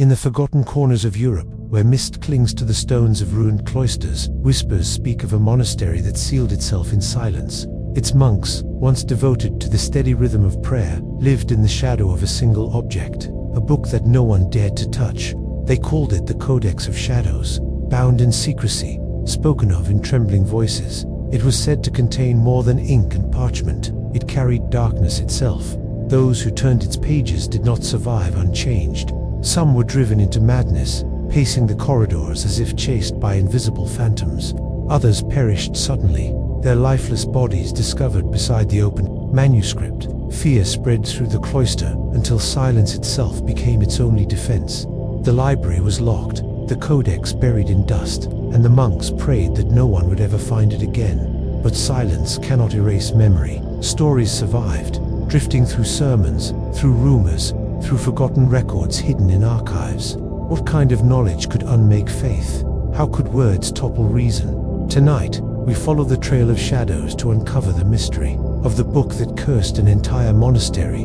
In the forgotten corners of Europe, where mist clings to the stones of ruined cloisters, whispers speak of a monastery that sealed itself in silence. Its monks, once devoted to the steady rhythm of prayer, lived in the shadow of a single object, a book that no one dared to touch. They called it the Codex of Shadows, bound in secrecy, spoken of in trembling voices. It was said to contain more than ink and parchment. It carried darkness itself. Those who turned its pages did not survive unchanged. Some were driven into madness, pacing the corridors as if chased by invisible phantoms. Others perished suddenly, their lifeless bodies discovered beside the open manuscript. Fear spread through the cloister until silence itself became its only defense. The library was locked, the codex buried in dust, and the monks prayed that no one would ever find it again. But silence cannot erase memory. Stories survived, drifting through sermons, through rumors, through forgotten records hidden in archives. What kind of knowledge could unmake faith? How could words topple reason? Tonight, we follow the trail of shadows to uncover the mystery of the book that cursed an entire monastery.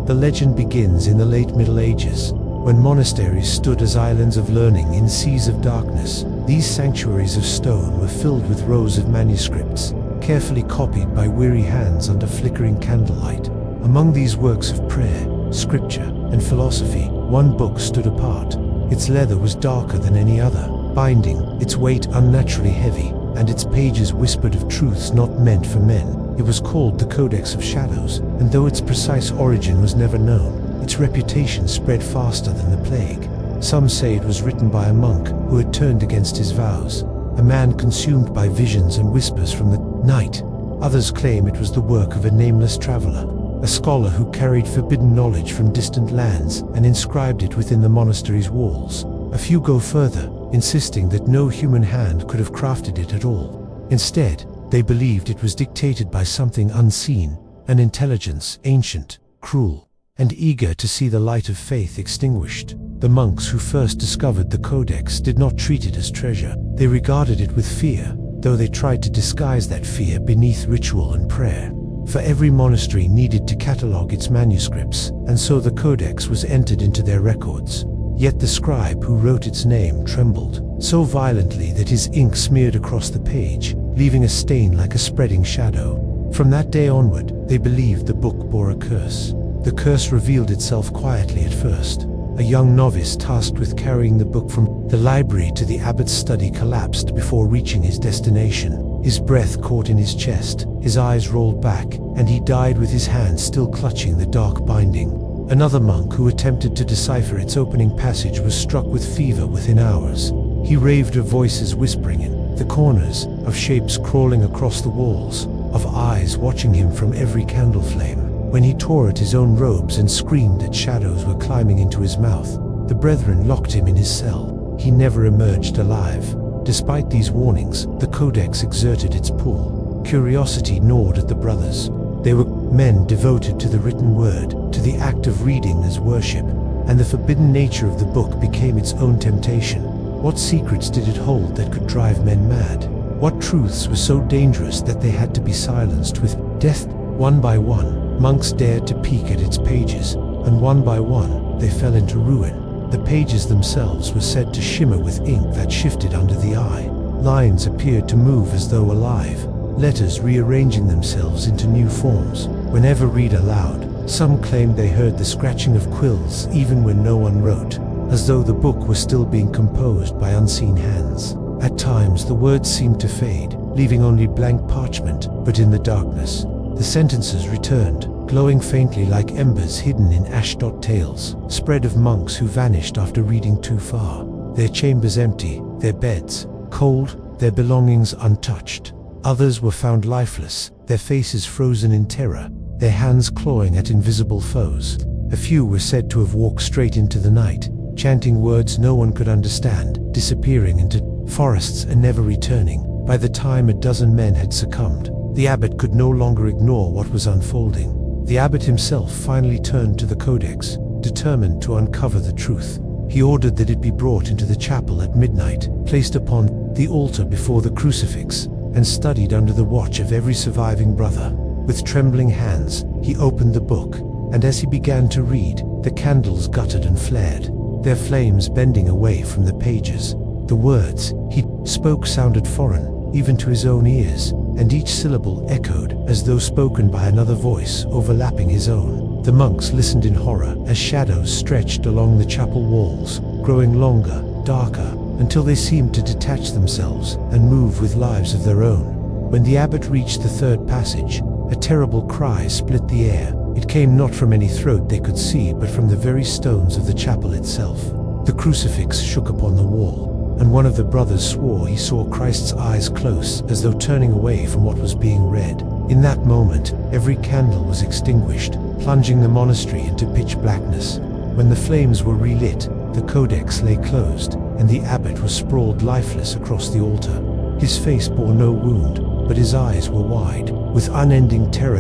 The legend begins in the late Middle Ages, when monasteries stood as islands of learning in seas of darkness. These sanctuaries of stone were filled with rows of manuscripts, carefully copied by weary hands under flickering candlelight. Among these works of prayer, scripture, and philosophy, one book stood apart. Its leather was darker than any other, binding, its weight unnaturally heavy, and its pages whispered of truths not meant for men. It was called the Codex of Shadows, and though its precise origin was never known, its reputation spread faster than the plague. Some say it was written by a monk who had turned against his vows, a man consumed by visions and whispers from the night. Others claim it was the work of a nameless traveler, a scholar who carried forbidden knowledge from distant lands and inscribed it within the monastery's walls. A few go further, insisting that no human hand could have crafted it at all. Instead, they believed it was dictated by something unseen, an intelligence ancient, cruel, and eager to see the light of faith extinguished. The monks who first discovered the codex did not treat it as treasure. They regarded it with fear, though they tried to disguise that fear beneath ritual and prayer. For every monastery needed to catalogue its manuscripts, and so the codex was entered into their records. Yet the scribe who wrote its name trembled, so violently that his ink smeared across the page, leaving a stain like a spreading shadow. From that day onward, they believed the book bore a curse. The curse revealed itself quietly at first. A young novice tasked with carrying the book from the library to the abbot's study collapsed before reaching his destination. His breath caught in his chest, his eyes rolled back, and he died with his hand still clutching the dark binding. Another monk who attempted to decipher its opening passage was struck with fever within hours. He raved of voices whispering in the corners, of shapes crawling across the walls, of eyes watching him from every candle flame. When he tore at his own robes and screamed that shadows were climbing into his mouth, the brethren locked him in his cell. He never emerged alive. Despite these warnings, the codex exerted its pull. Curiosity gnawed at the brothers. They were men devoted to the written word, to the act of reading as worship, and the forbidden nature of the book became its own temptation. What secrets did it hold that could drive men mad? What truths were so dangerous that they had to be silenced with death? One by one, monks dared to peek at its pages, and one by one, they fell into ruin. The pages themselves were said to shimmer with ink that shifted under the eye. Lines appeared to move as though alive, letters rearranging themselves into new forms. Whenever read aloud, some claimed they heard the scratching of quills even when no one wrote, as though the book was still being composed by unseen hands. At times the words seemed to fade, leaving only blank parchment, but in the darkness, the sentences returned, glowing faintly like embers hidden in ash-dot tales, spread of monks who vanished after reading too far, their chambers empty, their beds cold, their belongings untouched. Others were found lifeless, their faces frozen in terror, their hands clawing at invisible foes. A few were said to have walked straight into the night, chanting words no one could understand, disappearing into forests and never returning. By the time a dozen men had succumbed, the abbot could no longer ignore what was unfolding. The abbot himself finally turned to the codex, determined to uncover the truth. He ordered that it be brought into the chapel at midnight, placed upon the altar before the crucifix, and studied under the watch of every surviving brother. With trembling hands, he opened the book, and as he began to read, the candles guttered and flared. their flames bending away from the pages. The words he spoke sounded foreign, even to his own ears, and each syllable echoed as though spoken by another voice overlapping his own. The monks listened in horror as shadows stretched along the chapel walls, growing longer, darker, until they seemed to detach themselves and move with lives of their own. When the abbot reached the third passage, a terrible cry split the air. It came not from any throat they could see, but from the very stones of the chapel itself. The crucifix shook upon the wall, and one of the brothers swore he saw Christ's eyes close, as though turning away from what was being read. In that moment, every candle was extinguished, plunging the monastery into pitch blackness. When the flames were relit, the codex lay closed, and the abbot was sprawled lifeless across the altar. His face bore no wound, but his eyes were wide, with unending terror.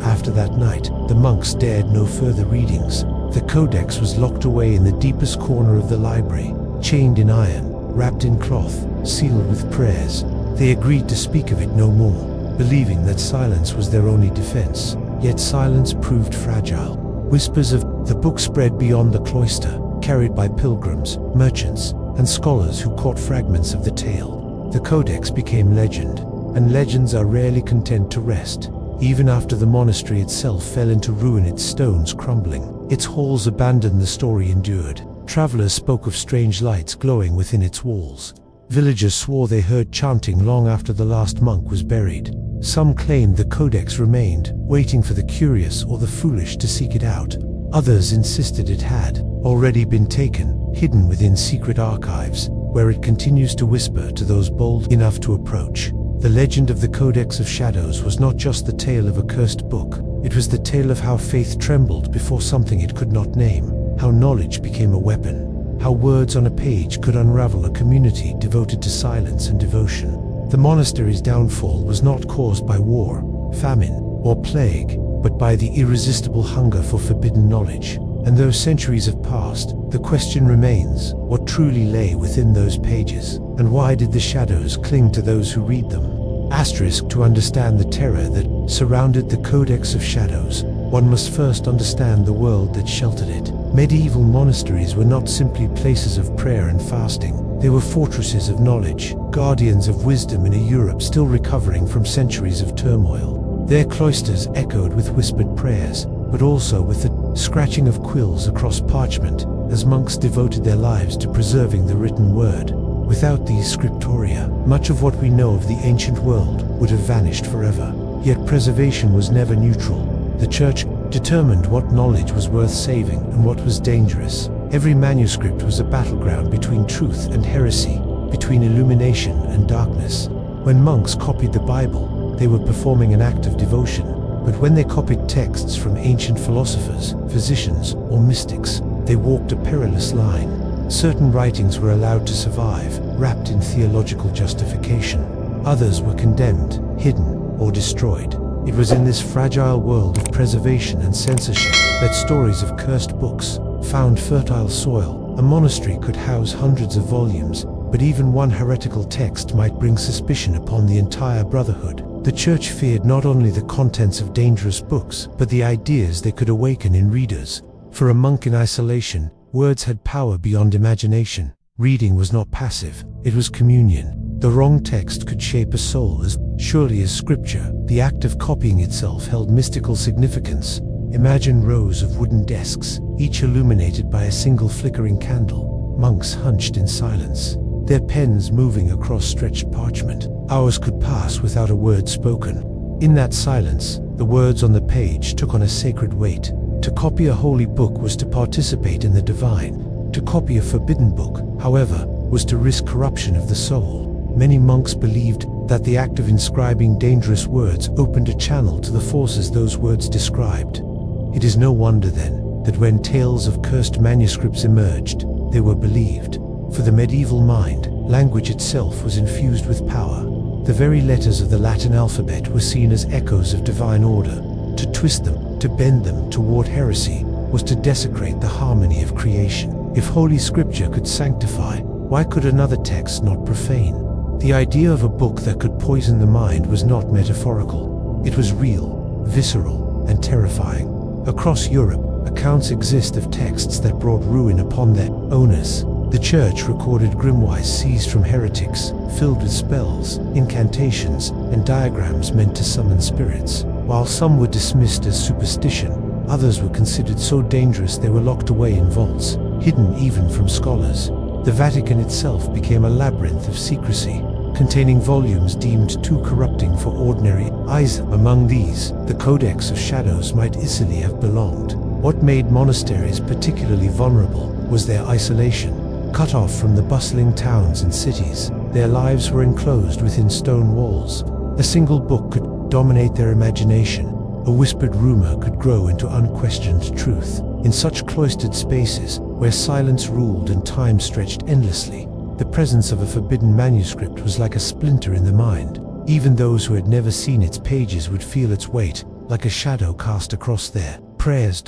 After that night, the monks dared no further readings. The codex was locked away in the deepest corner of the library, chained in iron, wrapped in cloth, sealed with prayers. They agreed to speak of it no more, believing that silence was their only defense. Yet silence proved fragile. Whispers of the book spread beyond the cloister, carried by pilgrims, merchants, and scholars who caught fragments of the tale. The codex became legend, and legends are rarely content to rest. Even after the monastery itself fell into ruin, its stones crumbling, its halls abandoned, the story endured. Travelers spoke of strange lights glowing within its walls. Villagers swore they heard chanting long after the last monk was buried. Some claimed the codex remained, waiting for the curious or the foolish to seek it out. Others insisted it had already been taken, hidden within secret archives, where it continues to whisper to those bold enough to approach. The legend of the Codex of Shadows was not just the tale of a cursed book. It was the tale of how faith trembled before something it could not name, how knowledge became a weapon, how words on a page could unravel a community devoted to silence and devotion. The monastery's downfall was not caused by war, famine, or plague, but by the irresistible hunger for forbidden knowledge. And though centuries have passed, the question remains: what truly lay within those pages, and why did the shadows cling to those who read them? To understand the terror that surrounded the Codex of Shadows, one must first understand the world that sheltered it. Medieval monasteries were not simply places of prayer and fasting. They were fortresses of knowledge, guardians of wisdom in a Europe still recovering from centuries of turmoil. Their cloisters echoed with whispered prayers, but also with the scratching of quills across parchment, as monks devoted their lives to preserving the written word. Without these scriptoria, much of what we know of the ancient world would have vanished forever. Yet preservation was never neutral. The Church determined what knowledge was worth saving and what was dangerous. Every manuscript was a battleground between truth and heresy, between illumination and darkness. When monks copied the Bible, they were performing an act of devotion. But when they copied texts from ancient philosophers, physicians, or mystics, they walked a perilous line. Certain writings were allowed to survive, wrapped in theological justification. Others were condemned, hidden, or destroyed. It was in this fragile world of preservation and censorship that stories of cursed books found fertile soil. A monastery could house hundreds of volumes, but even one heretical text might bring suspicion upon the entire brotherhood. The Church feared not only the contents of dangerous books, but the ideas they could awaken in readers. For a monk in isolation, words had power beyond imagination. Reading was not passive, it was communion. The wrong text could shape a soul as surely as scripture. The act of copying itself held mystical significance. Imagine rows of wooden desks, each illuminated by a single flickering candle. Monks hunched in silence, their pens moving across stretched parchment. Hours could pass without a word spoken. In that silence, the words on the page took on a sacred weight. To copy a holy book was to participate in the divine. To copy a forbidden book, however, was to risk corruption of the soul. Many monks believed that the act of inscribing dangerous words opened a channel to the forces those words described. It is no wonder then that when tales of cursed manuscripts emerged, they were believed. For the medieval mind, language itself was infused with power. The very letters of the Latin alphabet were seen as echoes of divine order. To twist them, to bend them toward heresy, was to desecrate the harmony of creation. If Holy Scripture could sanctify, why could another text not profane? The idea of a book that could poison the mind was not metaphorical. It was real, visceral, and terrifying. Across Europe, accounts exist of texts that brought ruin upon their owners. The Church recorded grimoires seized from heretics, filled with spells, incantations, and diagrams meant to summon spirits. While some were dismissed as superstition, others were considered so dangerous they were locked away in vaults, hidden even from scholars. The Vatican itself became a labyrinth of secrecy, containing volumes deemed too corrupting for ordinary eyes. Among these, the Codex of Shadows might easily have belonged. What made monasteries particularly vulnerable was their isolation. Cut off from the bustling towns and cities, their lives were enclosed within stone walls. A single book could dominate their imagination. A whispered rumor could grow into unquestioned truth. In such cloistered spaces, where silence ruled and time stretched endlessly, the presence of a forbidden manuscript was like a splinter in the mind. Even those who had never seen its pages would feel its weight, like a shadow cast across their prayers.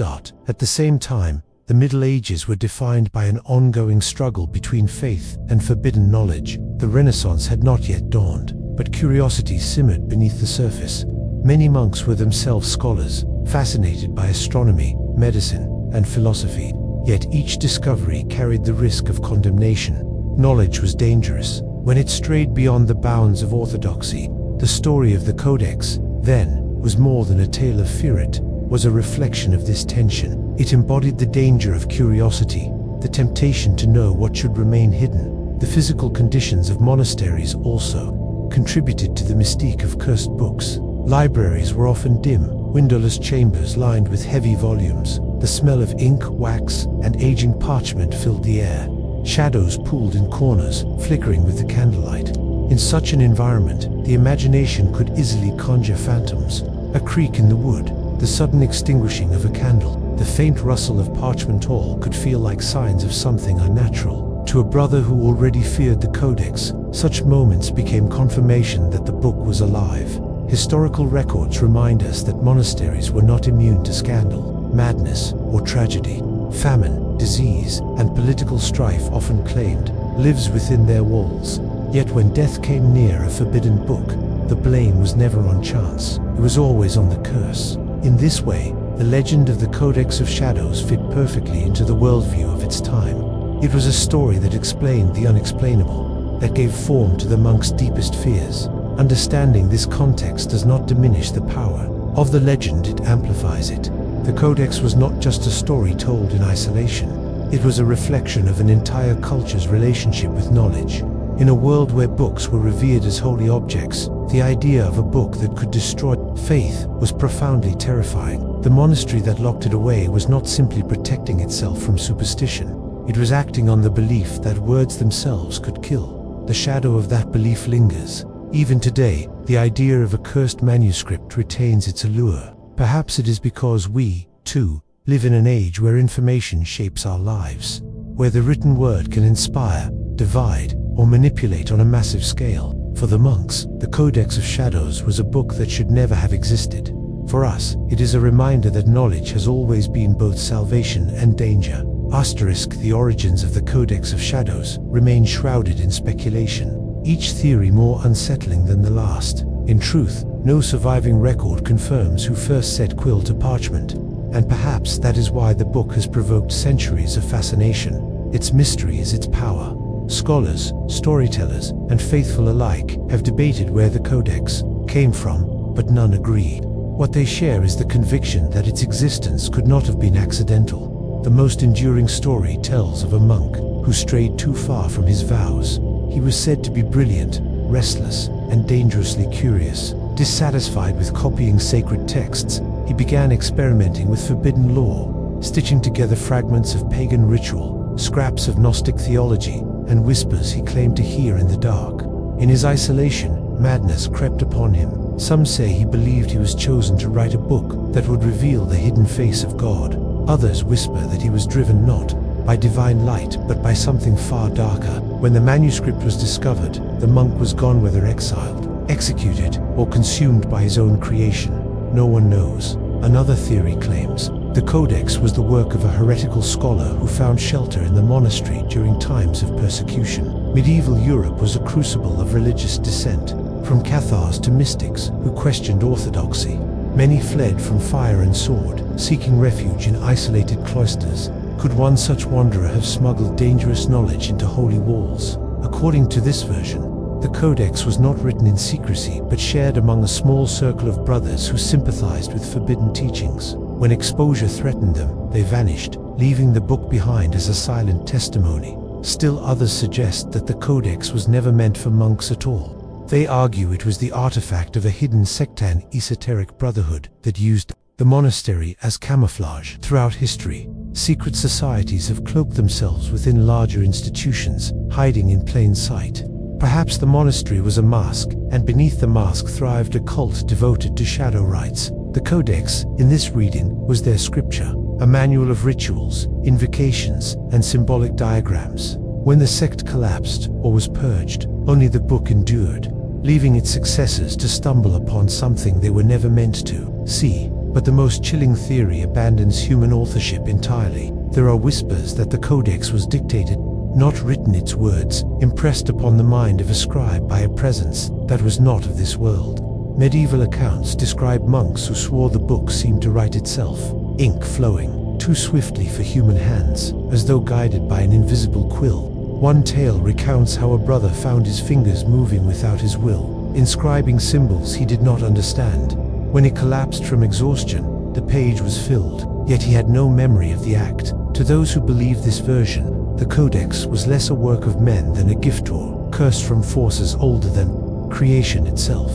At the same time, the Middle Ages were defined by an ongoing struggle between faith and forbidden knowledge. The Renaissance had not yet dawned, but curiosity simmered beneath the surface. Many monks were themselves scholars, fascinated by astronomy, medicine, and philosophy. Yet each discovery carried the risk of condemnation. Knowledge was dangerous when it strayed beyond the bounds of orthodoxy. The story of the Codex, then, was more than a tale of fear. It was a reflection of this tension. It embodied the danger of curiosity, the temptation to know what should remain hidden. The physical conditions of monasteries also contributed to the mystique of cursed books. Libraries were often dim, windowless chambers lined with heavy volumes. The smell of ink, wax, and aging parchment filled the air. Shadows pooled in corners, flickering with the candlelight. In such an environment, the imagination could easily conjure phantoms. A creak in the wood, the sudden extinguishing of a candle, the faint rustle of parchment, all could feel like signs of something unnatural. To a brother who already feared the Codex, such moments became confirmation that the book was alive. Historical records remind us that monasteries were not immune to scandal, madness, or tragedy. Famine, disease, and political strife often claimed lives within their walls. Yet when death came near a forbidden book, the blame was never on chance. It was always on the curse. In this way, the legend of the Codex of Shadows fit perfectly into the worldview of its time. It was a story that explained the unexplainable, that gave form to the monks' deepest fears. Understanding this context does not diminish the power of the legend, it amplifies it. The Codex was not just a story told in isolation. It was a reflection of an entire culture's relationship with knowledge. In a world where books were revered as holy objects, the idea of a book that could destroy faith was profoundly terrifying. The monastery that locked it away was not simply protecting itself from superstition. It was acting on the belief that words themselves could kill. The shadow of that belief lingers. Even today, the idea of a cursed manuscript retains its allure. Perhaps it is because we, too, live in an age where information shapes our lives, where the written word can inspire, divide, or manipulate on a massive scale. For the monks, the Codex of Shadows was a book that should never have existed. For us, it is a reminder that knowledge has always been both salvation and danger. The origins of the Codex of Shadows remain shrouded in speculation, each theory more unsettling than the last. In truth, no surviving record confirms who first set quill to parchment, and perhaps that is why the book has provoked centuries of fascination. Its mystery is its power. Scholars, storytellers, and faithful alike have debated where the Codex came from, but none agree. What they share is the conviction that its existence could not have been accidental. The most enduring story tells of a monk who strayed too far from his vows. He was said to be brilliant, restless, and dangerously curious. Dissatisfied with copying sacred texts, he began experimenting with forbidden lore, stitching together fragments of pagan ritual, scraps of Gnostic theology, and whispers he claimed to hear in the dark. In his isolation, madness crept upon him. Some say he believed he was chosen to write a book that would reveal the hidden face of God. Others whisper that he was driven not by divine light, but by something far darker. When the manuscript was discovered, the monk was gone, whether exiled, executed, or consumed by his own creation. No one knows. Another theory claims the Codex was the work of a heretical scholar who found shelter in the monastery during times of persecution. Medieval Europe was a crucible of religious dissent, from Cathars to mystics who questioned orthodoxy. Many fled from fire and sword, seeking refuge in isolated cloisters. Could one such wanderer have smuggled dangerous knowledge into holy walls? According to this version, the Codex was not written in secrecy but shared among a small circle of brothers who sympathized with forbidden teachings. When exposure threatened them, they vanished, leaving the book behind as a silent testimony. Still others suggest that the Codex was never meant for monks at all. They argue it was the artifact of a hidden sectarian esoteric brotherhood that used the monastery as camouflage. Throughout history, secret societies have cloaked themselves within larger institutions, hiding in plain sight. Perhaps the monastery was a mask, and beneath the mask thrived a cult devoted to shadow rites. The Codex, in this reading, was their scripture, a manual of rituals, invocations, and symbolic diagrams. When the sect collapsed or was purged, only the book endured, leaving its successors to stumble upon something they were never meant to see. But the most chilling theory abandons human authorship entirely. There are whispers that the Codex was dictated, not written, its words impressed upon the mind of a scribe by a presence that was not of this world. Medieval accounts describe monks who swore the book seemed to write itself, ink flowing too swiftly for human hands, as though guided by an invisible quill. One tale recounts how a brother found his fingers moving without his will, inscribing symbols he did not understand. When he collapsed from exhaustion, the page was filled, yet he had no memory of the act. To those who believe this version, the Codex was less a work of men than a giftor, cursed from forces older than creation itself.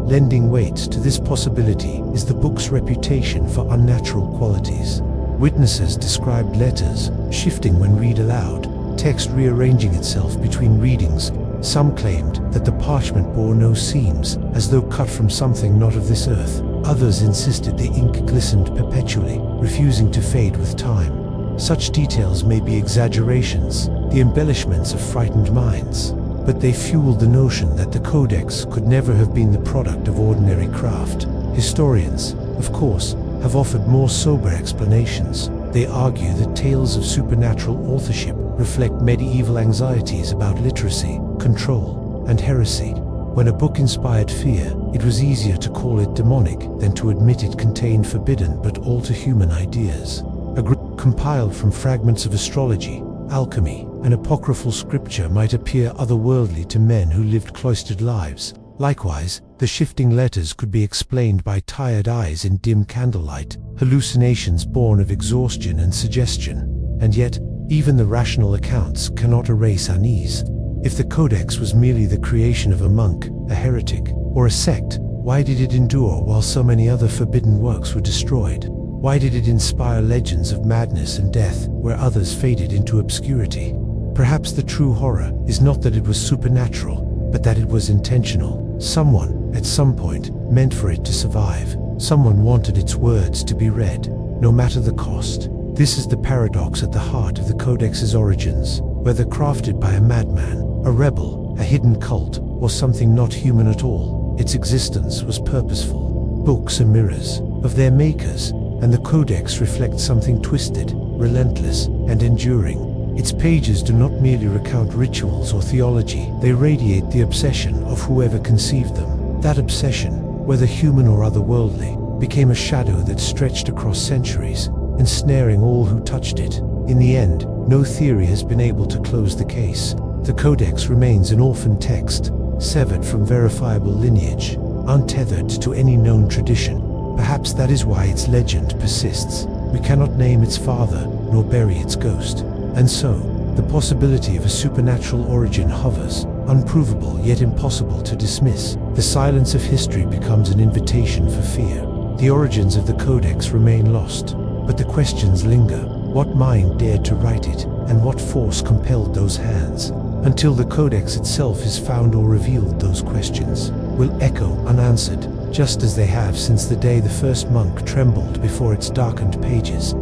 Lending weight to this possibility is the book's reputation for unnatural qualities. Witnesses described letters shifting when read aloud, text rearranging itself between readings. Some claimed that the parchment bore no seams, as though cut from something not of this earth. Others insisted the ink glistened perpetually, refusing to fade with time. Such details may be exaggerations, the embellishments of frightened minds, but they fueled the notion that the Codex could never have been the product of ordinary craft. Historians, of course, have offered more sober explanations. They argue that tales of supernatural authorship reflect medieval anxieties about literacy, control, and heresy. When a book inspired fear, it was easier to call it demonic than to admit it contained forbidden but all-too-human ideas. A group compiled from fragments of astrology, alchemy, and apocryphal scripture might appear otherworldly to men who lived cloistered lives. Likewise, the shifting letters could be explained by tired eyes in dim candlelight, hallucinations born of exhaustion and suggestion. And yet, even the rational accounts cannot erase unease. If the Codex was merely the creation of a monk, a heretic, or a sect, why did it endure while so many other forbidden works were destroyed? Why did it inspire legends of madness and death where others faded into obscurity? Perhaps the true horror is not that it was supernatural, but that it was intentional. Someone, at some point, meant for it to survive. Someone wanted its words to be read, no matter the cost. This is the paradox at the heart of the Codex's origins. Whether crafted by a madman, a rebel, a hidden cult, or something not human at all, its existence was purposeful. Books are mirrors of their makers, and the Codex reflects something twisted, relentless, and enduring. Its pages do not merely recount rituals or theology, they radiate the obsession of whoever conceived them. That obsession, whether human or otherworldly, became a shadow that stretched across centuries, ensnaring all who touched it. In the end, no theory has been able to close the case. The Codex remains an orphan text, severed from verifiable lineage, untethered to any known tradition. Perhaps that is why its legend persists. We cannot name its father, nor bury its ghost. And so, the possibility of a supernatural origin hovers, unprovable yet impossible to dismiss. The silence of history becomes an invitation for fear. The origins of the Codex remain lost, but the questions linger. What mind dared to write it, and what force compelled those hands? Until the Codex itself is found or revealed, those questions will echo unanswered, just as they have since the day the first monk trembled before its darkened pages.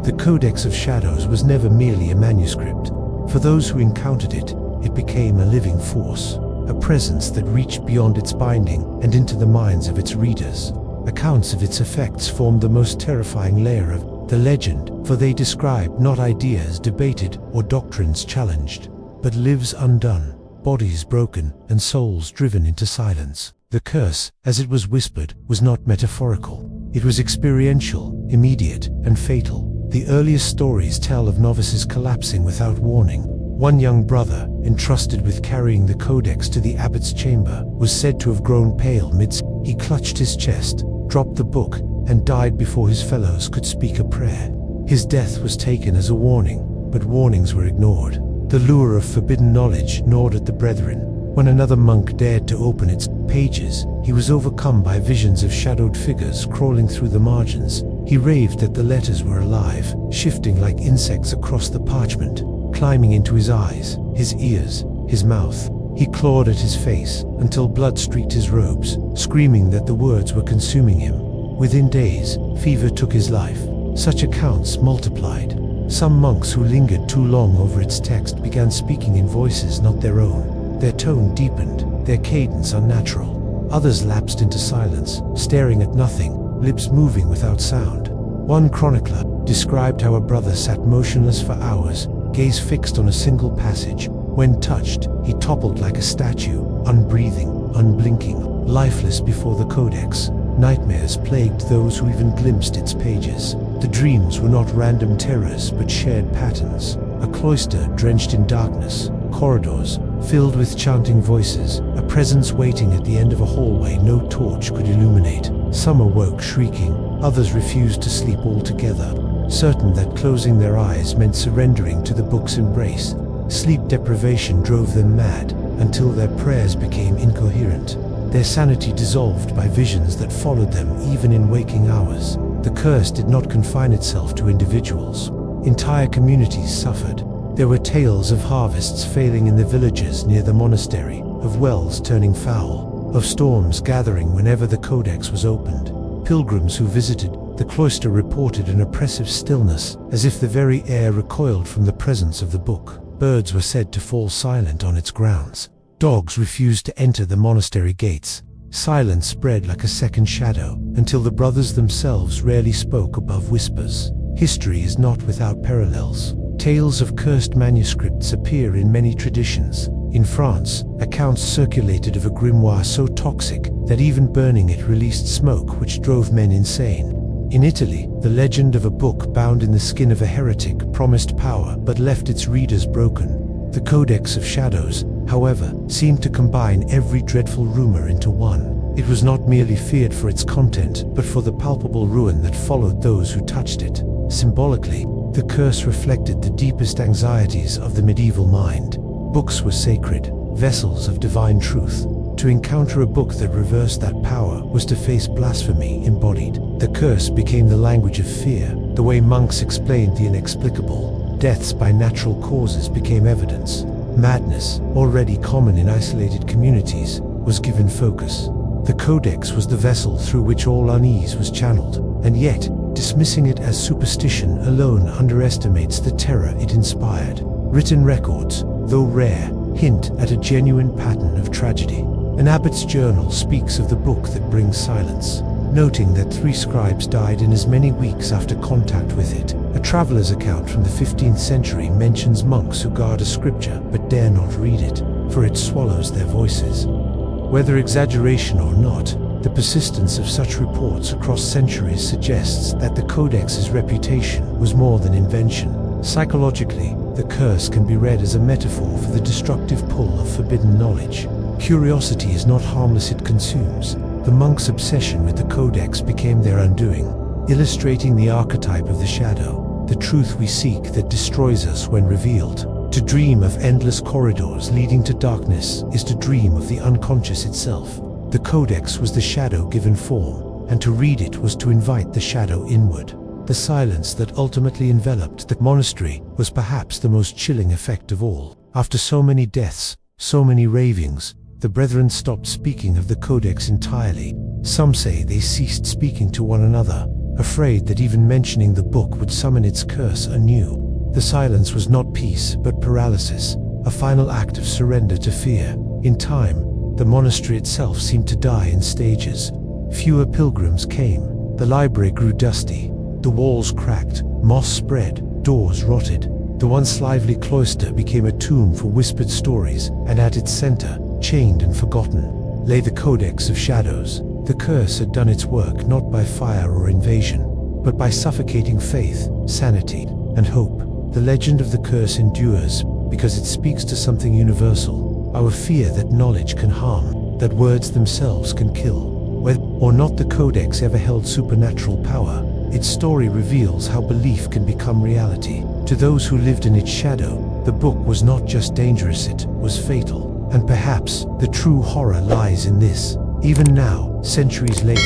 The Codex of Shadows was never merely a manuscript. For those who encountered it, it became a living force, a presence that reached beyond its binding and into the minds of its readers. Accounts of its effects formed the most terrifying layer of the legend, for they describe not ideas debated or doctrines challenged, but lives undone, bodies broken, and souls driven into silence. The curse, as it was whispered, was not metaphorical. It was experiential, immediate, and fatal. The earliest stories tell of novices collapsing without warning. One young brother, entrusted with carrying the codex to the abbot's chamber, was said to have grown pale midst. He clutched his chest, dropped the book, and died before his fellows could speak a prayer. His death was taken as a warning, but warnings were ignored. The lure of forbidden knowledge gnawed at the brethren. When another monk dared to open its pages, he was overcome by visions of shadowed figures crawling through the margins. He raved that the letters were alive, shifting like insects across the parchment, climbing into his eyes, his ears, his mouth. He clawed at his face until blood streaked his robes, screaming that the words were consuming him. Within days, fever took his life. Such accounts multiplied. Some monks who lingered too long over its text began speaking in voices not their own. Their tone deepened, their cadence unnatural. Others lapsed into silence, staring at nothing, lips moving without sound. One chronicler described how a brother sat motionless for hours, gaze fixed on a single passage. When touched, he toppled like a statue, unbreathing, unblinking, lifeless before the codex. Nightmares plagued those who even glimpsed its pages. The dreams were not random terrors, but shared patterns. A cloister drenched in darkness, corridors filled with chanting voices, a presence waiting at the end of a hallway no torch could illuminate. Some awoke shrieking, others refused to sleep altogether, certain that closing their eyes meant surrendering to the book's embrace. Sleep deprivation drove them mad, until their prayers became incoherent. Their sanity dissolved by visions that followed them even in waking hours. The curse did not confine itself to individuals. Entire communities suffered. There were tales of harvests failing in the villages near the monastery, of wells turning foul, of storms gathering whenever the codex was opened. Pilgrims who visited the cloister reported an oppressive stillness, as if the very air recoiled from the presence of the book. Birds were said to fall silent on its grounds. Dogs refused to enter the monastery gates. Silence spread like a second shadow, until the brothers themselves rarely spoke above whispers. History is not without parallels. Tales of cursed manuscripts appear in many traditions. In France, accounts circulated of a grimoire so toxic that even burning it released smoke which drove men insane. In Italy, the legend of a book bound in the skin of a heretic promised power but left its readers broken. The Codex of Shadows, however, seemed to combine every dreadful rumor into one. It was not merely feared for its content, but for the palpable ruin that followed those who touched it. Symbolically, the curse reflected the deepest anxieties of the medieval mind. Books were sacred, vessels of divine truth. To encounter a book that reversed that power was to face blasphemy embodied. The curse became the language of fear. The way monks explained the inexplicable. Deaths by natural causes became evidence. Madness, already common in isolated communities, was given focus. The codex was the vessel through which all unease was channeled, and yet, dismissing it as superstition alone underestimates the terror it inspired. Written records, though rare, hint at a genuine pattern of tragedy. An abbot's journal speaks of the book that brings silence, noting that 3 scribes died in as many weeks after contact with it. A traveler's account from the 15th century mentions monks who guard a scripture but dare not read it, for it swallows their voices. Whether exaggeration or not, the persistence of such reports across centuries suggests that the Codex's reputation was more than invention. Psychologically, the curse can be read as a metaphor for the destructive pull of forbidden knowledge. Curiosity is not harmless, it consumes. The monk's obsession with the Codex became their undoing, illustrating the archetype of the shadow, the truth we seek that destroys us when revealed. To dream of endless corridors leading to darkness is to dream of the unconscious itself. The Codex was the shadow given form, and to read it was to invite the shadow inward. The silence that ultimately enveloped the monastery was perhaps the most chilling effect of all. After so many deaths, so many ravings, the brethren stopped speaking of the Codex entirely. Some say they ceased speaking to one another, afraid that even mentioning the book would summon its curse anew. The silence was not peace, but paralysis, a final act of surrender to fear. In time, the monastery itself seemed to die in stages. Fewer pilgrims came. The library grew dusty. The walls cracked, moss spread, doors rotted. The once lively cloister became a tomb for whispered stories, and at its center, chained and forgotten, lay the Codex of Shadows. The curse had done its work not by fire or invasion, but by suffocating faith, sanity, and hope. The legend of the curse endures because it speaks to something universal, our fear that knowledge can harm, that words themselves can kill. Whether or not the Codex ever held supernatural power, its story reveals how belief can become reality. To those who lived in its shadow, the book was not just dangerous, it was fatal. And perhaps the true horror lies in this. Even now, centuries later,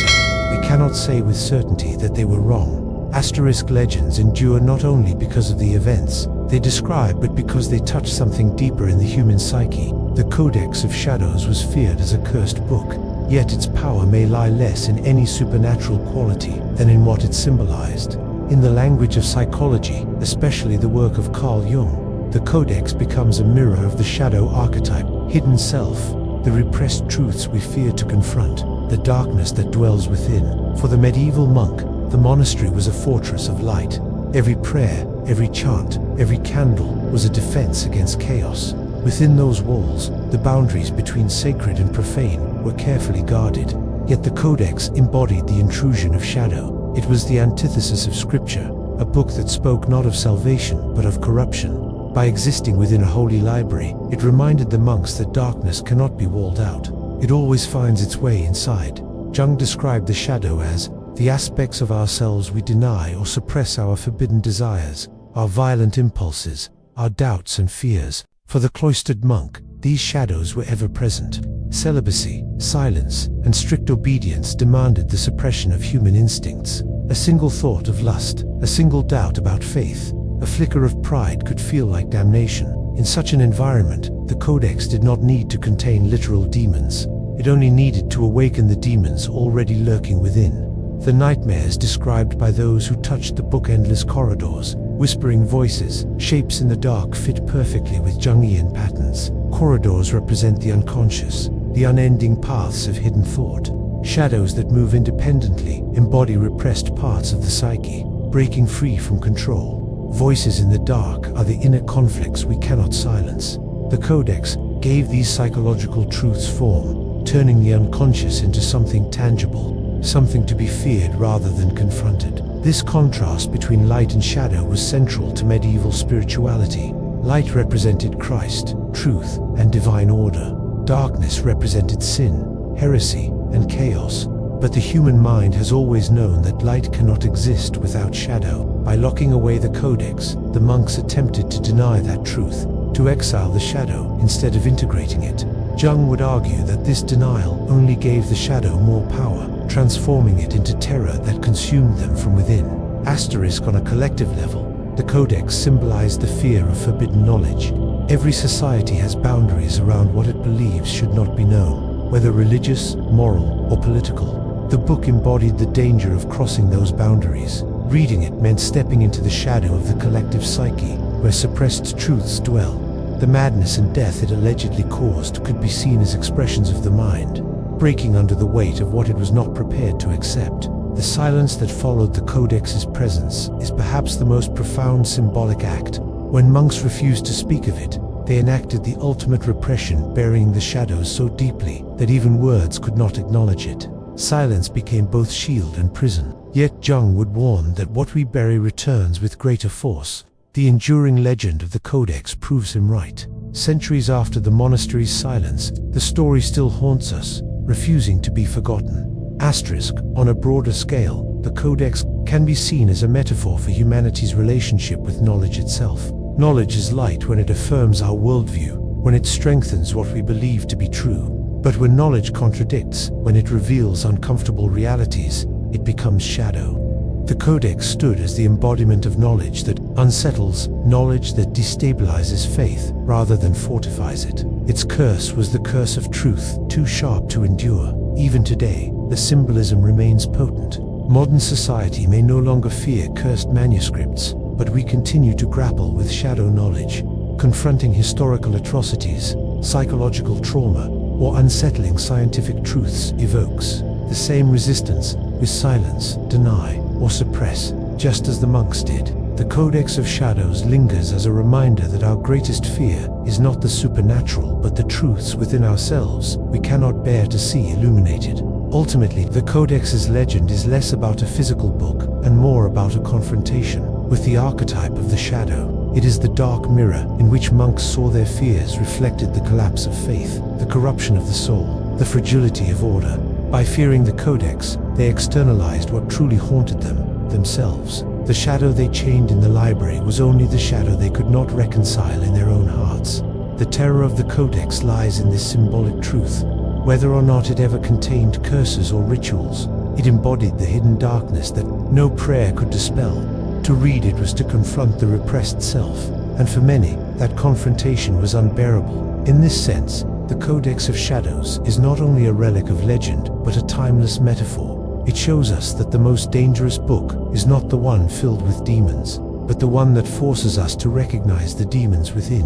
we cannot say with certainty that they were wrong. Asterisk legends endure not only because of the events they describe, but because they touch something deeper in the human psyche. The Codex of Shadows was feared as a cursed book, yet its power may lie less in any supernatural quality than in what it symbolized. In the language of psychology, especially the work of Carl Jung, the Codex becomes a mirror of the shadow archetype, hidden self, the repressed truths we fear to confront, the darkness that dwells within. For the medieval monk, the monastery was a fortress of light. Every prayer, every chant, every candle was a defense against chaos. Within those walls, the boundaries between sacred and profane were carefully guarded. Yet the Codex embodied the intrusion of shadow. It was the antithesis of Scripture, a book that spoke not of salvation but of corruption. By existing within a holy library, it reminded the monks that darkness cannot be walled out. It always finds its way inside. Jung described the shadow as the aspects of ourselves we deny or suppress, our forbidden desires, our violent impulses, our doubts and fears. For the cloistered monk, these shadows were ever present. Celibacy, silence, and strict obedience demanded the suppression of human instincts. A single thought of lust, a single doubt about faith, a flicker of pride could feel like damnation. In such an environment, the Codex did not need to contain literal demons. It only needed to awaken the demons already lurking within. The nightmares described by those who touched the book, endless corridors, whispering voices, shapes in the dark fit perfectly with Jungian patterns. Corridors represent the unconscious, the unending paths of hidden thought. Shadows that move independently embody repressed parts of the psyche, breaking free from control. Voices in the dark are the inner conflicts we cannot silence. The Codex gave these psychological truths form, turning the unconscious into something tangible, something to be feared rather than confronted. This contrast between light and shadow was central to medieval spirituality. Light represented Christ, truth, and divine order. Darkness represented sin, heresy, and chaos. But the human mind has always known that light cannot exist without shadow. By locking away the Codex, the monks attempted to deny that truth, to exile the shadow instead of integrating it. Jung would argue that this denial only gave the shadow more power, transforming it into terror that consumed them from within. Asterisk, on a collective level, the Codex symbolized the fear of forbidden knowledge. Every society has boundaries around what it believes should not be known, whether religious, moral, or political. The book embodied the danger of crossing those boundaries. Reading it meant stepping into the shadow of the collective psyche, where suppressed truths dwell. The madness and death it allegedly caused could be seen as expressions of the mind, breaking under the weight of what it was not prepared to accept. The silence that followed the Codex's presence is perhaps the most profound symbolic act. When monks refused to speak of it, they enacted the ultimate repression, burying the shadows so deeply that even words could not acknowledge it. Silence became both shield and prison. Yet Jung would warn that what we bury returns with greater force. The enduring legend of the Codex proves him right. Centuries after the monastery's silence, the story still haunts us, refusing to be forgotten. Asterisk, on a broader scale, the Codex can be seen as a metaphor for humanity's relationship with knowledge itself. Knowledge is light when it affirms our worldview, when it strengthens what we believe to be true. But when knowledge contradicts, when it reveals uncomfortable realities, it becomes shadow. The Codex stood as the embodiment of knowledge that unsettles, knowledge that destabilizes faith rather than fortifies it. Its curse was the curse of truth, too sharp to endure. Even today, the symbolism remains potent. Modern society may no longer fear cursed manuscripts, but we continue to grapple with shadow knowledge, confronting historical atrocities, psychological trauma, or unsettling scientific truths evokes the same resistance. We silence, deny, or suppress, just as the monks did. the Codex of Shadows lingers as a reminder that our greatest fear is not the supernatural but the truths within ourselves we cannot bear to see illuminated. Ultimately, the Codex's legend is less about a physical book and more about a confrontation with the archetype of the shadow. It is the dark mirror in which monks saw their fears reflected, the collapse of faith, the corruption of the soul, the fragility of order. By fearing the Codex, they externalized what truly haunted them, themselves. The shadow they chained in the library was only the shadow they could not reconcile in their own hearts. The terror of the Codex lies in this symbolic truth. Whether or not it ever contained curses or rituals, it embodied the hidden darkness that no prayer could dispel. To read it was to confront the repressed self, and for many, that confrontation was unbearable. In this sense, the Codex of Shadows is not only a relic of legend, but a timeless metaphor. It shows us that the most dangerous book is not the one filled with demons, but the one that forces us to recognize the demons within.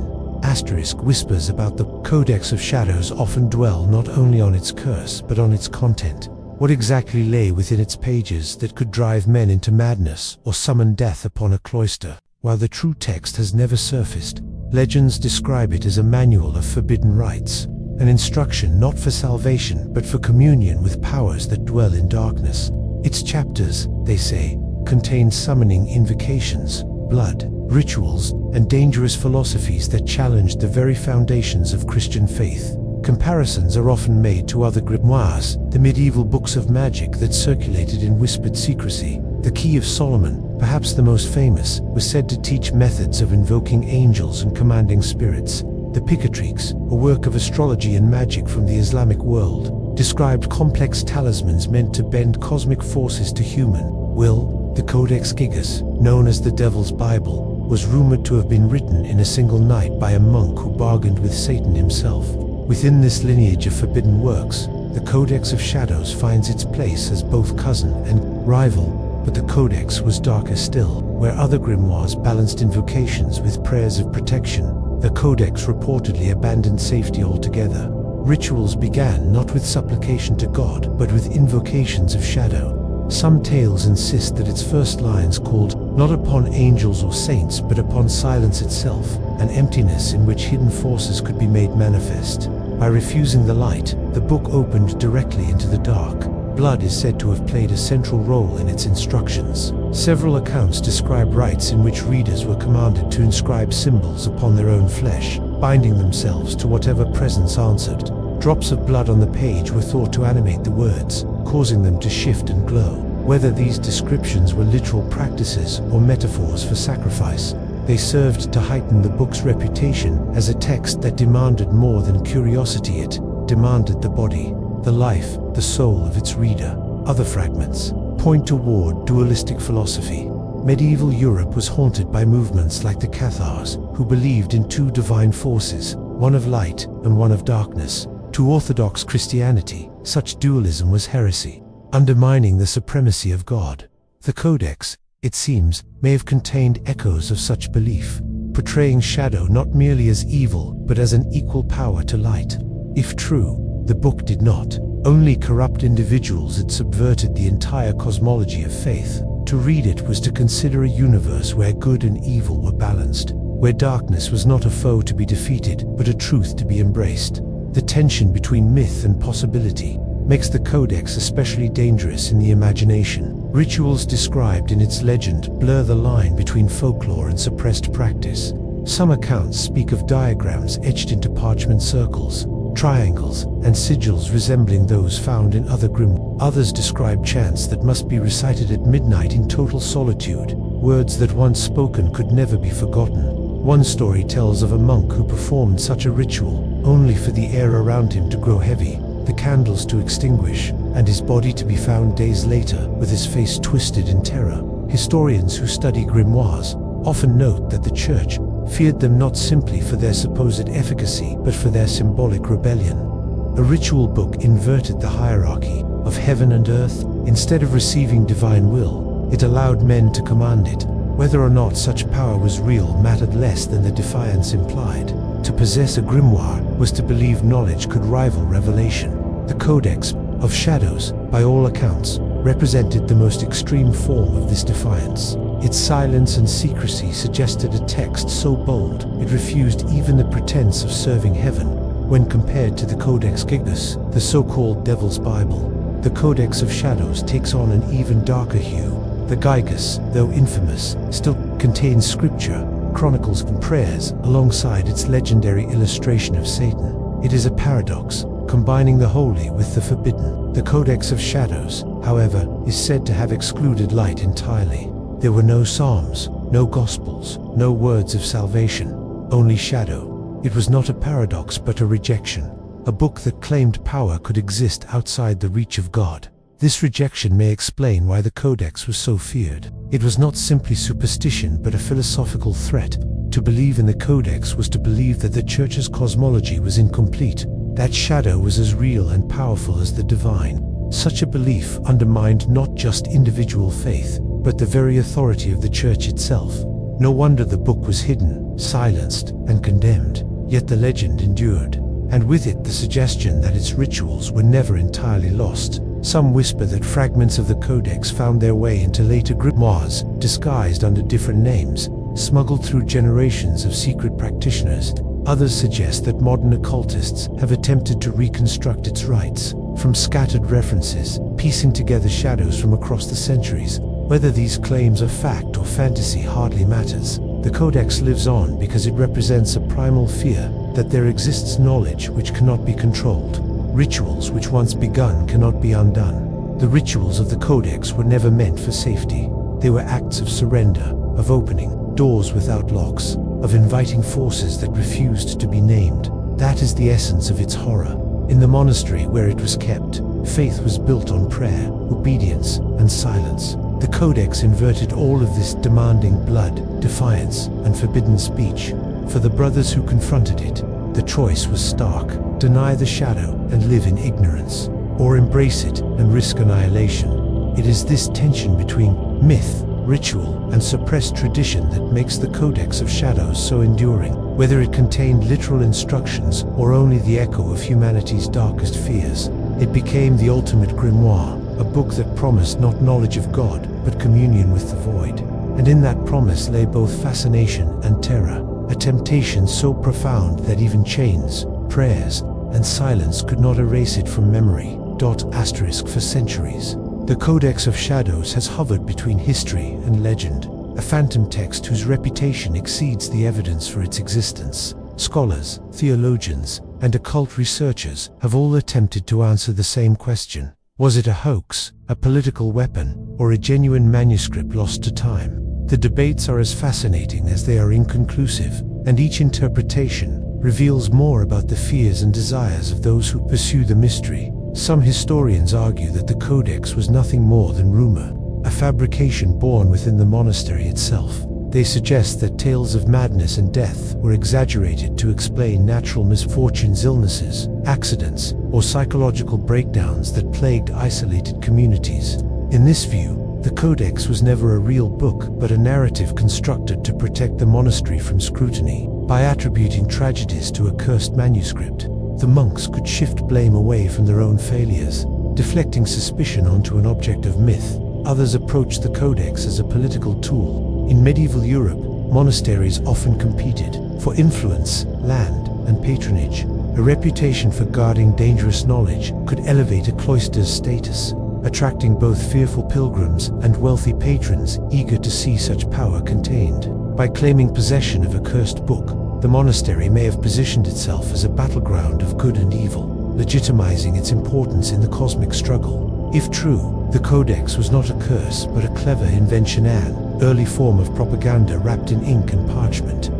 Whispers about the Codex of Shadows often dwell not only on its curse, but on its content. What exactly lay within its pages that could drive men into madness or summon death upon a cloister? While the true text has never surfaced, legends describe it as a manual of forbidden rites, an instruction not for salvation but for communion with powers that dwell in darkness. Its chapters, they say, contain summoning invocations, blood, rituals, and dangerous philosophies that challenged the very foundations of Christian faith. Comparisons are often made to other grimoires, the medieval books of magic that circulated in whispered secrecy. The Key of Solomon, perhaps the most famous, was said to teach methods of invoking angels and commanding spirits. The Picatrix, a work of astrology and magic from the Islamic world, described complex talismans meant to bend cosmic forces to human will. The Codex Gigas, known as the Devil's Bible, was rumored to have been written in a single night by a monk who bargained with Satan himself. Within this lineage of forbidden works, the Codex of Shadows finds its place as both cousin and rival, but the Codex was darker still. Where other grimoires balanced invocations with prayers of protection, the Codex reportedly abandoned safety altogether. Rituals began not with supplication to God, but with invocations of shadow. Some tales insist that its first lines called not upon angels or saints, but upon silence itself, an emptiness in which hidden forces could be made manifest. By refusing the light, the book opened directly into the dark. Blood is said to have played a central role in its instructions. Several accounts describe rites in which readers were commanded to inscribe symbols upon their own flesh, binding themselves to whatever presence answered. Drops of blood on the page were thought to animate the words, causing them to shift and glow. Whether these descriptions were literal practices or metaphors for sacrifice, they served to heighten the book's reputation as a text that demanded more than curiosity. It demanded the body, the life, the soul of its reader. Other fragments point toward dualistic philosophy. Medieval Europe was haunted by movements like the Cathars, who believed in two divine forces, one of light and one of darkness. To Orthodox Christianity, such dualism was heresy, undermining the supremacy of God. The Codex, it seems, may have contained echoes of such belief, portraying shadow not merely as evil, but as an equal power to light. If true, the book did not only corrupt individuals, it subverted the entire cosmology of faith. To read it was to consider a universe where good and evil were balanced, where darkness was not a foe to be defeated, but a truth to be embraced. The tension between myth and possibility makes the Codex especially dangerous in the imagination. Rituals described in its legend blur the line between folklore and suppressed practice. Some accounts speak of diagrams etched into parchment circles, triangles, and sigils resembling those found in other grimoires. Others describe chants that must be recited at midnight in total solitude, words that once spoken could never be forgotten. One story tells of a monk who performed such a ritual, only for the air around him to grow heavy, the candles to extinguish, and his body to be found days later with his face twisted in terror. Historians who study grimoires often note that the Church feared them not simply for their supposed efficacy, but for their symbolic rebellion. A ritual book inverted the hierarchy of heaven and earth. Instead of receiving divine will, it allowed men to command it. Whether or not such power was real mattered less than the defiance implied. To possess a grimoire was to believe knowledge could rival revelation. The Codex of Shadows, by all accounts, represented the most extreme form of this defiance. Its silence and secrecy suggested a text so bold it refused even the pretense of serving heaven. When compared to the Codex Gigas, the so-called Devil's Bible, the Codex of Shadows takes on an even darker hue. The Gigas, though infamous, still contains scripture, chronicles and prayers alongside its legendary illustration of Satan. It is a paradox, combining the holy with the forbidden. The Codex of Shadows, however, is said to have excluded light entirely. There were no psalms, no gospels, no words of salvation, only shadow. It was not a paradox but a rejection, a book that claimed power could exist outside the reach of God. This rejection may explain why the Codex was so feared. It was not simply superstition but a philosophical threat. To believe in the Codex was to believe that the Church's cosmology was incomplete, that shadow was as real and powerful as the divine. Such a belief undermined not just individual faith, but the very authority of the Church itself. No wonder the book was hidden, silenced, and condemned, yet the legend endured, and with it the suggestion that its rituals were never entirely lost. Some whisper that fragments of the Codex found their way into later grimoires, disguised under different names, smuggled through generations of secret practitioners. Others suggest that modern occultists have attempted to reconstruct its rites, from scattered references, piecing together shadows from across the centuries. Whether these claims are fact or fantasy hardly matters. The Codex lives on because it represents a primal fear that there exists knowledge which cannot be controlled. Rituals which once begun cannot be undone. The rituals of the Codex were never meant for safety. They were acts of surrender, of opening doors without locks, of inviting forces that refused to be named. That is the essence of its horror. In the monastery where it was kept, faith was built on prayer, obedience, and silence. The Codex inverted all of this, demanding blood, defiance, and forbidden speech. For the brothers who confronted it, the choice was stark: deny the shadow and live in ignorance, or embrace it and risk annihilation. It is this tension between myth, ritual, and suppressed tradition that makes the Codex of Shadows so enduring. Whether it contained literal instructions or only the echo of humanity's darkest fears, it became the ultimate grimoire, a book that promised not knowledge of God, but communion with the void. And in that promise lay both fascination and terror, a temptation so profound that even chains, prayers, and silence could not erase it from memory. For centuries, the Codex of Shadows has hovered between history and legend, a phantom text whose reputation exceeds the evidence for its existence. Scholars, theologians, and occult researchers have all attempted to answer the same question. Was it a hoax, a political weapon, or a genuine manuscript lost to time? The debates are as fascinating as they are inconclusive, and each interpretation reveals more about the fears and desires of those who pursue the mystery. Some historians argue that the Codex was nothing more than rumor, a fabrication born within the monastery itself. They suggest that tales of madness and death were exaggerated to explain natural misfortunes, illnesses, accidents, or psychological breakdowns that plagued isolated communities. In this view, the Codex was never a real book, but a narrative constructed to protect the monastery from scrutiny. By attributing tragedies to a cursed manuscript, the monks could shift blame away from their own failures, deflecting suspicion onto an object of myth. Others approached the Codex as a political tool. In medieval Europe, monasteries often competed for influence, land, and patronage. A reputation for guarding dangerous knowledge could elevate a cloister's status, attracting both fearful pilgrims and wealthy patrons eager to see such power contained. By claiming possession of a cursed book, the monastery may have positioned itself as a battleground of good and evil, legitimizing its importance in the cosmic struggle. If true, the Codex was not a curse but a clever invention, an early form of propaganda wrapped in ink and parchment.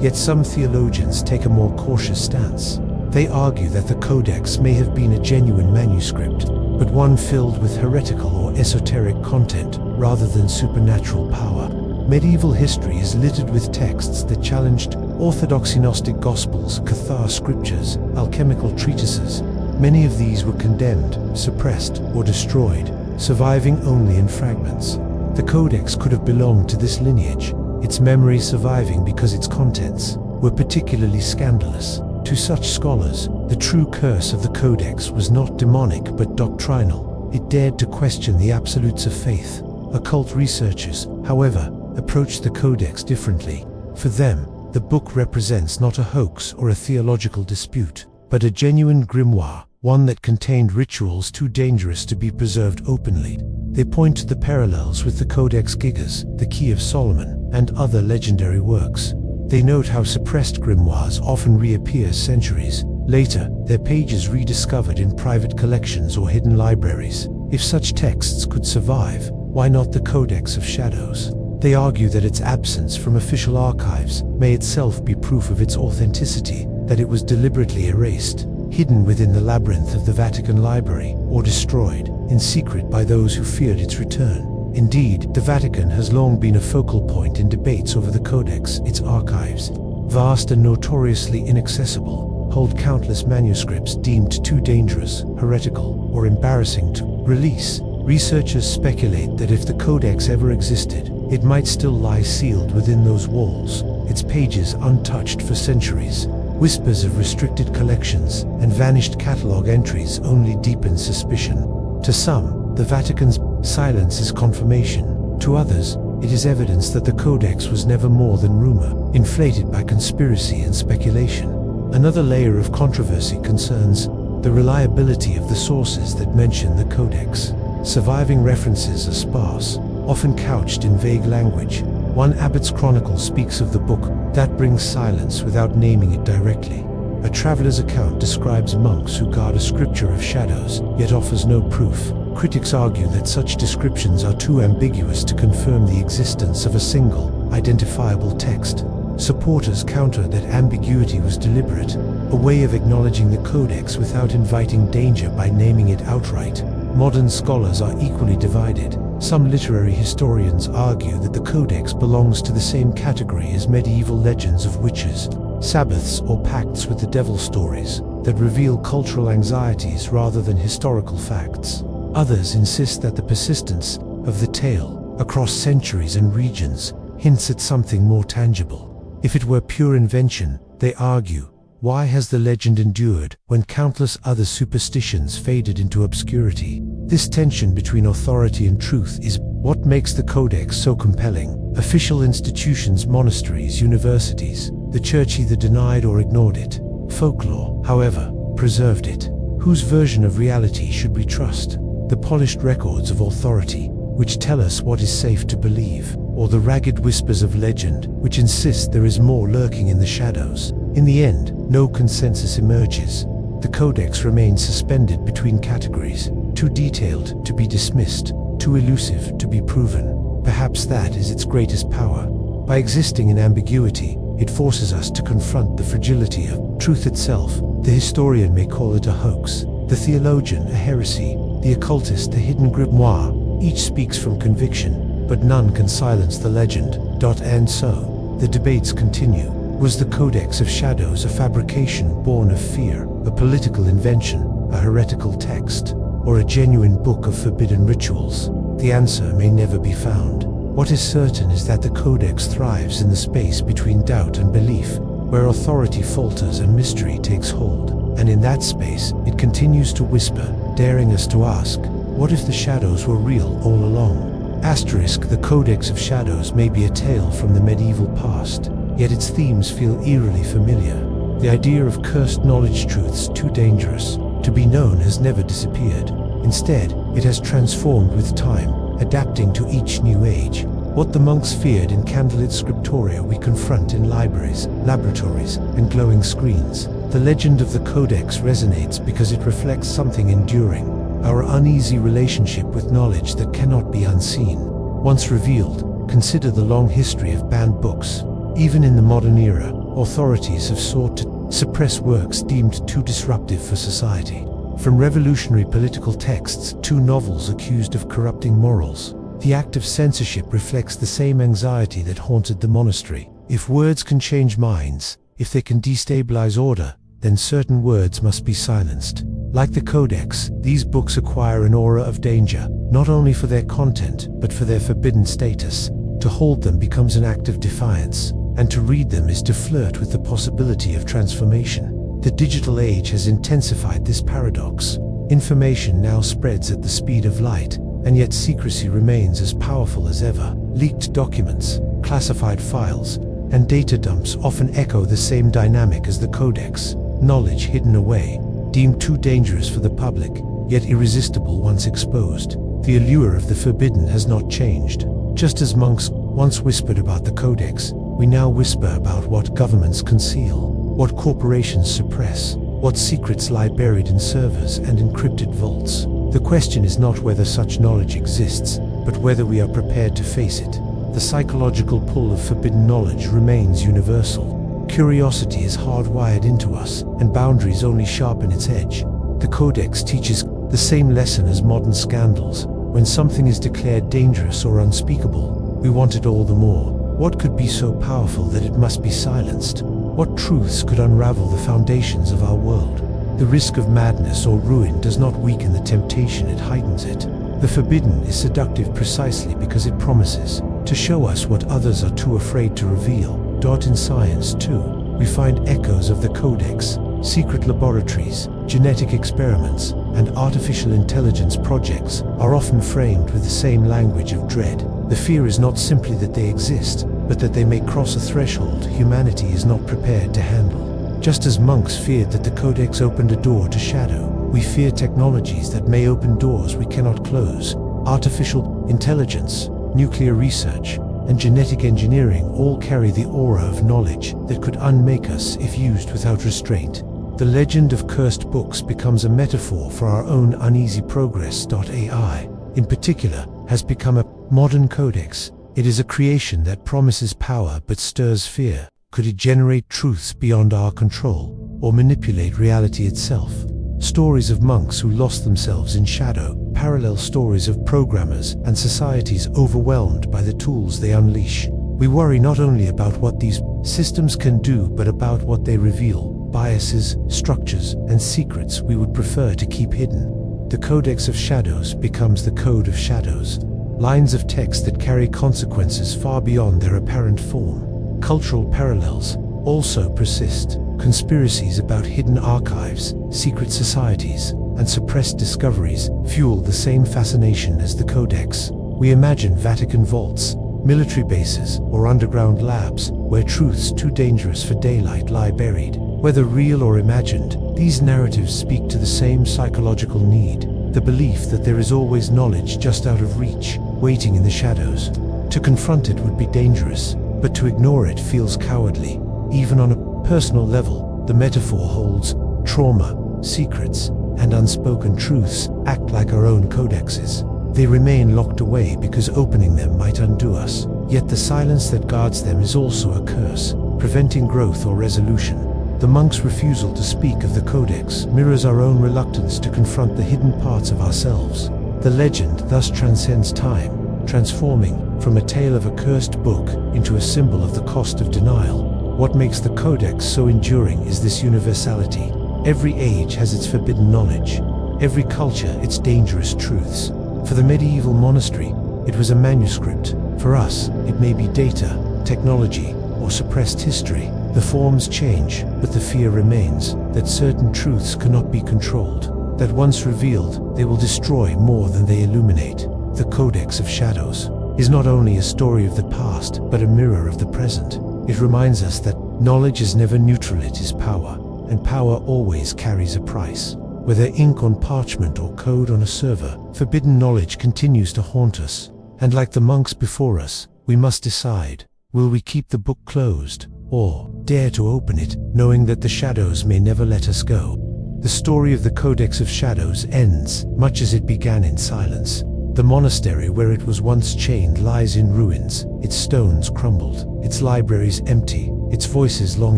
Yet some theologians take a more cautious stance. They argue that the Codex may have been a genuine manuscript, but one filled with heretical or esoteric content rather than supernatural power. Medieval history is littered with texts that challenged orthodox Gnostic gospels, Cathar scriptures, alchemical treatises. Many of these were condemned, suppressed, or destroyed, surviving only in fragments. The Codex could have belonged to this lineage, its memory surviving because its contents were particularly scandalous. To such scholars, the true curse of the Codex was not demonic but doctrinal. It dared to question the absolutes of faith. Occult researchers, however, approached the Codex differently. For them, the book represents not a hoax or a theological dispute, but a genuine grimoire, one that contained rituals too dangerous to be preserved openly. They point to the parallels with the Codex Gigas, the Key of Solomon, and other legendary works. They note how suppressed grimoires often reappear centuries later, their pages rediscovered in private collections or hidden libraries. If such texts could survive, why not the Codex of Shadows? They argue that its absence from official archives may itself be proof of its authenticity, that it was deliberately erased, hidden within the labyrinth of the Vatican Library, or destroyed in secret by those who feared its return. Indeed, the Vatican has long been a focal point in debates over the Codex. Its archives, vast and notoriously inaccessible, hold countless manuscripts deemed too dangerous, heretical, or embarrassing to release. Researchers speculate that if the Codex ever existed, it might still lie sealed within those walls, its pages untouched for centuries. Whispers of restricted collections and vanished catalogue entries only deepen suspicion. To some, the Vatican's silence is confirmation. To others, it is evidence that the Codex was never more than rumor, inflated by conspiracy and speculation. Another layer of controversy concerns the reliability of the sources that mention the Codex. Surviving references are sparse, often couched in vague language. One abbot's chronicle speaks of the book that brings silence without naming it directly. A traveler's account describes monks who guard a scripture of shadows, yet offers no proof. Critics argue that such descriptions are too ambiguous to confirm the existence of a single, identifiable text. Supporters counter that ambiguity was deliberate, a way of acknowledging the Codex without inviting danger by naming it outright. Modern scholars are equally divided. Some literary historians argue that the Codex belongs to the same category as medieval legends of witches, Sabbaths, or pacts with the devil stories that reveal cultural anxieties rather than historical facts. Others insist that the persistence of the tale across centuries and regions hints at something more tangible. If it were pure invention, they argue, why has the legend endured when countless other superstitions faded into obscurity? This tension between authority and truth is what makes the Codex so compelling. Official institutions, monasteries, universities, the church either denied or ignored it. Folklore, however, preserved it. Whose version of reality should we trust? The polished records of authority, which tell us what is safe to believe, or the ragged whispers of legend, which insist there is more lurking in the shadows? In the end, no consensus emerges. The Codex remains suspended between categories, too detailed to be dismissed, too elusive to be proven. Perhaps that is its greatest power. By existing in ambiguity, it forces us to confront the fragility of truth itself. The historian may call it a hoax, the theologian a heresy, the occultist a hidden grimoire. Each speaks from conviction, but none can silence the legend. And so, the debates continue. Was the Codex of Shadows a fabrication born of fear, a political invention, a heretical text, or a genuine book of forbidden rituals? The answer may never be found. What is certain is that the Codex thrives in the space between doubt and belief, where authority falters and mystery takes hold. And in that space, it continues to whisper, daring us to ask, what if the shadows were real all along? Asterisk, the Codex of Shadows may be a tale from the medieval past, yet its themes feel eerily familiar. The idea of cursed knowledge truths too dangerous to be known has never disappeared. Instead, it has transformed with time, adapting to each new age. What the monks feared in candlelit scriptoria we confront in libraries, laboratories, and glowing screens. The legend of the Codex resonates because it reflects something enduring, our uneasy relationship with knowledge that cannot be unseen. Once revealed, consider the long history of banned books. Even in the modern era, authorities have sought to suppress works deemed too disruptive for society. From revolutionary political texts to novels accused of corrupting morals, the act of censorship reflects the same anxiety that haunted the monastery. If words can change minds, if they can destabilize order, then certain words must be silenced. Like the Codex, these books acquire an aura of danger, not only for their content, but for their forbidden status. To hold them becomes an act of defiance, and to read them is to flirt with the possibility of transformation. The digital age has intensified this paradox. Information now spreads at the speed of light, and yet secrecy remains as powerful as ever. Leaked documents, classified files, and data dumps often echo the same dynamic as the Codex. Knowledge hidden away, deemed too dangerous for the public, yet irresistible once exposed. The allure of the forbidden has not changed. Just as monks once whispered about the Codex, we now whisper about what governments conceal, what corporations suppress, what secrets lie buried in servers and encrypted vaults. The question is not whether such knowledge exists, but whether we are prepared to face it. The psychological pull of forbidden knowledge remains universal. Curiosity is hardwired into us, and boundaries only sharpen its edge. The Codex teaches the same lesson as modern scandals. When something is declared dangerous or unspeakable, we want it all the more. What could be so powerful that it must be silenced? What truths could unravel the foundations of our world? The risk of madness or ruin does not weaken the temptation, it heightens it. The forbidden is seductive precisely because it promises to show us what others are too afraid to reveal. In science, too, we find echoes of the Codex. Secret laboratories, genetic experiments, and artificial intelligence projects are often framed with the same language of dread. The fear is not simply that they exist, but that they may cross a threshold humanity is not prepared to handle. Just as monks feared that the Codex opened a door to shadow, we fear technologies that may open doors we cannot close. Artificial intelligence, nuclear research, and genetic engineering all carry the aura of knowledge that could unmake us if used without restraint. The legend of cursed books becomes a metaphor for our own uneasy progress. AI, in particular, has become a modern codex. It is a creation that promises power but stirs fear. Could it generate truths beyond our control, or manipulate reality itself? Stories of monks who lost themselves in shadow, parallel stories of programmers and societies overwhelmed by the tools they unleash. We worry not only about what these systems can do, but about what they reveal, biases, structures, and secrets we would prefer to keep hidden. The Codex of Shadows becomes the Code of Shadows, lines of text that carry consequences far beyond their apparent form. Cultural parallels also persist. Conspiracies about hidden archives, secret societies, and suppressed discoveries fuel the same fascination as the Codex. We imagine Vatican vaults, military bases, or underground labs where truths too dangerous for daylight lie buried. Whether real or imagined, these narratives speak to the same psychological need, the belief that there is always knowledge just out of reach, waiting in the shadows. To confront it would be dangerous, but to ignore it feels cowardly. Even on a personal level, the metaphor holds. Trauma, secrets, and unspoken truths act like our own codexes. They remain locked away because opening them might undo us. Yet the silence that guards them is also a curse, preventing growth or resolution. The monk's refusal to speak of the Codex mirrors our own reluctance to confront the hidden parts of ourselves. The legend thus transcends time, transforming from a tale of a cursed book into a symbol of the cost of denial. What makes the Codex so enduring is this universality. Every age has its forbidden knowledge, every culture its dangerous truths. For the medieval monastery, it was a manuscript. For us, it may be data, technology, or suppressed history. The forms change, but the fear remains that certain truths cannot be controlled, that once revealed, they will destroy more than they illuminate. The Codex of Shadows is not only a story of the past, but a mirror of the present. It reminds us that knowledge is never neutral, it is power, and power always carries a price. Whether ink on parchment or code on a server, forbidden knowledge continues to haunt us. And like the monks before us, we must decide, will we keep the book closed, or dare to open it, knowing that the shadows may never let us go? The story of the Codex of Shadows ends, much as it began, in silence. The monastery where it was once chained lies in ruins, its stones crumbled, its libraries empty, its voices long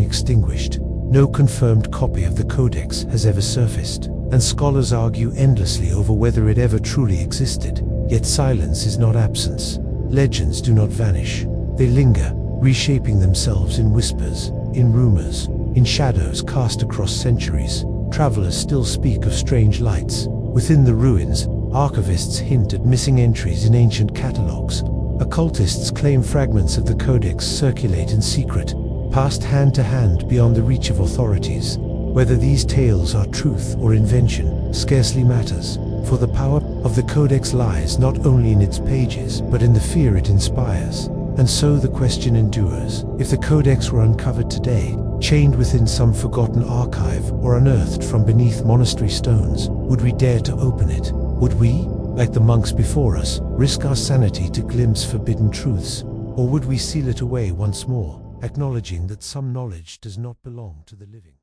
extinguished. No confirmed copy of the Codex has ever surfaced, and scholars argue endlessly over whether it ever truly existed. Yet silence is not absence. Legends do not vanish. They linger, reshaping themselves in whispers, in rumors, in shadows cast across centuries. Travelers still speak of strange lights. Within the ruins, archivists hint at missing entries in ancient catalogues. Occultists claim fragments of the Codex circulate in secret, passed hand to hand beyond the reach of authorities. Whether these tales are truth or invention scarcely matters, for the power of the Codex lies not only in its pages, but in the fear it inspires. And so the question endures: if the Codex were uncovered today, chained within some forgotten archive, or unearthed from beneath monastery stones, would we dare to open it? Would we, like the monks before us, risk our sanity to glimpse forbidden truths? Or would we seal it away once more, acknowledging that some knowledge does not belong to the living?